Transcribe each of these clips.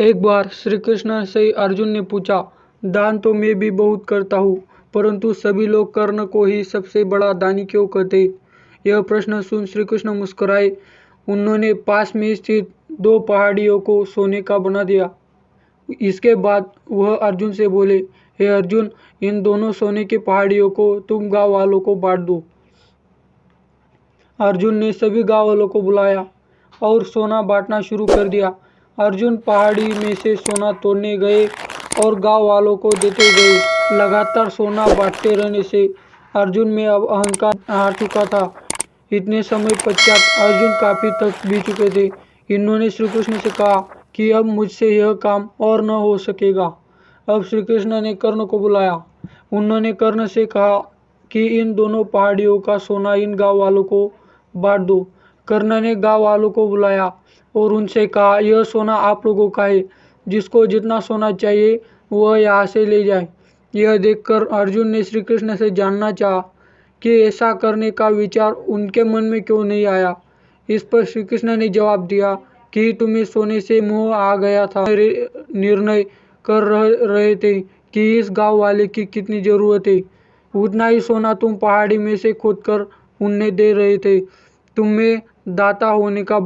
एक बार श्री कृष्ण से अर्जुन ने पूछा, दान तो मैं भी बहुत करता हूँ, परंतु सभी लोग कर्ण को ही सबसे बड़ा दानी क्यों कहते? यह प्रश्न सुन श्री कृष्ण मुस्कुराए। उन्होंने पास में स्थित दो पहाड़ियों को सोने का बना दिया। इसके बाद वह अर्जुन से बोले, हे अर्जुन, इन दोनों सोने की पहाड़ियों को तुम गांव वालों को बांट दो। अर्जुन ने सभी गांव वालों को बुलाया और सोना बांटना शुरू कर दिया। अर्जुन पहाड़ी में से सोना तोड़ने गए और गांव वालों को देते गए। लगातार सोना बांटते रहने से अर्जुन में अब अहंकार हार चुका था। इतने समय पश्चात अर्जुन काफी थक भी चुके थे। इन्होंने श्री कृष्ण से कहा कि अब मुझसे यह काम और न हो सकेगा। अब श्री कृष्ण ने कर्ण को बुलाया। उन्होंने कर्ण से कहा कि इन दोनों पहाड़ियों का सोना इन गांव वालों को बांट दो। कर्ण ने गांव वालों को बुलाया और उनसे कहा, यह सोना आप लोगों का है, जिसको जितना सोना चाहिए वह यहाँ से ले जाए। यह देखकर अर्जुन ने श्री कृष्ण से जानना चाहा कि ऐसा करने का विचार उनके मन में क्यों नहीं आया। इस पर श्री कृष्ण ने जवाब दिया कि तुम्हें सोने से मोह आ गया था। निर्णय कर रहे थे कि इस गांव वाले की कितनी जरूरत है, उतना ही सोना तुम पहाड़ी में से खोदकर उन्हें दे रहे थे। तुम्हें दाता होने का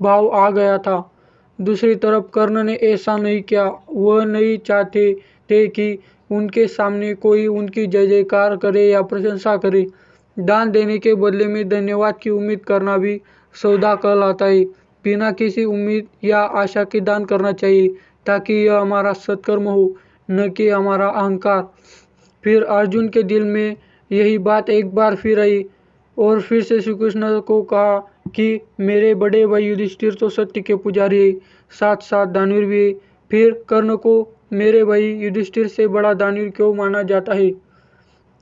भाव आ गया था। दूसरी तरफ कर्ण ने ऐसा नहीं किया। वह नहीं चाहते थे कि उनके सामने कोई उनकी जय जयकार करे या प्रशंसा करे। दान देने के बदले में धन्यवाद की उम्मीद करना भी सौदा कहलाता है। बिना किसी उम्मीद या आशा के दान करना चाहिए, ताकि यह हमारा सत्कर्म हो, न कि हमारा अहंकार। फिर अर्जुन के दिल में यही बात एक बार फिर आई और फिर से श्री कृष्ण को कहा कि मेरे बड़े भाई युधिष्ठिर तो सत्य के पुजारी है, साथ साथ दानवीर भी है। फिर कर्ण को मेरे भाई युधिष्ठिर से बड़ा दानवीर क्यों माना जाता है?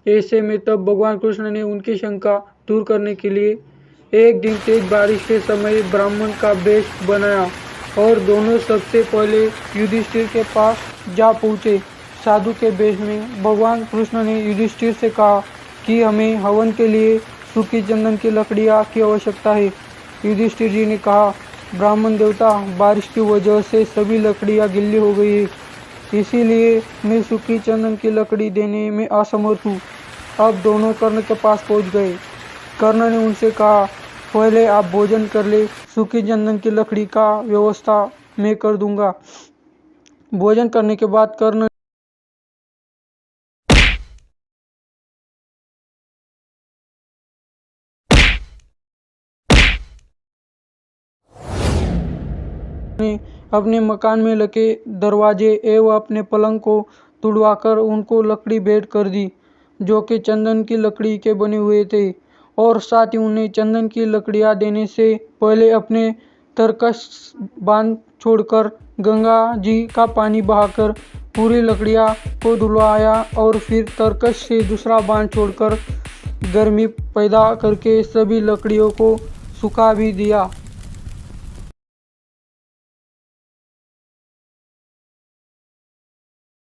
ऐसे में तब भगवान कृष्ण ने उनकी शंका दूर करने के लिए एक दिन तेज बारिश के समय ब्राह्मण का वेश बनाया और दोनों सबसे पहले युधिष्ठिर के पास जा पहुँचे। साधु के वेश में भगवान कृष्ण ने युधिष्ठिर से कहा कि हमें हवन के लिए सूखी चंदन की लकड़ियाँ की आवश्यकता है। युधिष्ठिर जी ने कहा, ब्राह्मण देवता, बारिश की वजह से सभी लकड़ियाँ गिल्ली हो गई है, इसीलिए मैं सूखी चंदन की लकड़ी देने में असमर्थ हूँ। अब दोनों कर्ण के पास पहुँच गए। कर्ण ने उनसे कहा, पहले आप भोजन कर ले, सूखी चंदन की लकड़ी का व्यवस्था मैं कर दूंगा। भोजन करने के बाद कर्ण ने अपने मकान में लगे दरवाजे एवं अपने पलंग को तुड़वाकर उनको लकड़ी भेंट कर दी, जो कि चंदन की लकड़ी के बने हुए थे। और साथ ही उन्हें चंदन की लकड़ियाँ देने से पहले अपने तरकश बांध छोड़कर गंगा जी का पानी बहाकर पूरी लकड़ियाँ को धुलवाया और फिर तरकश से दूसरा बांध छोड़कर गर्मी पैदा करके सभी लकड़ियों को सुखा भी दिया।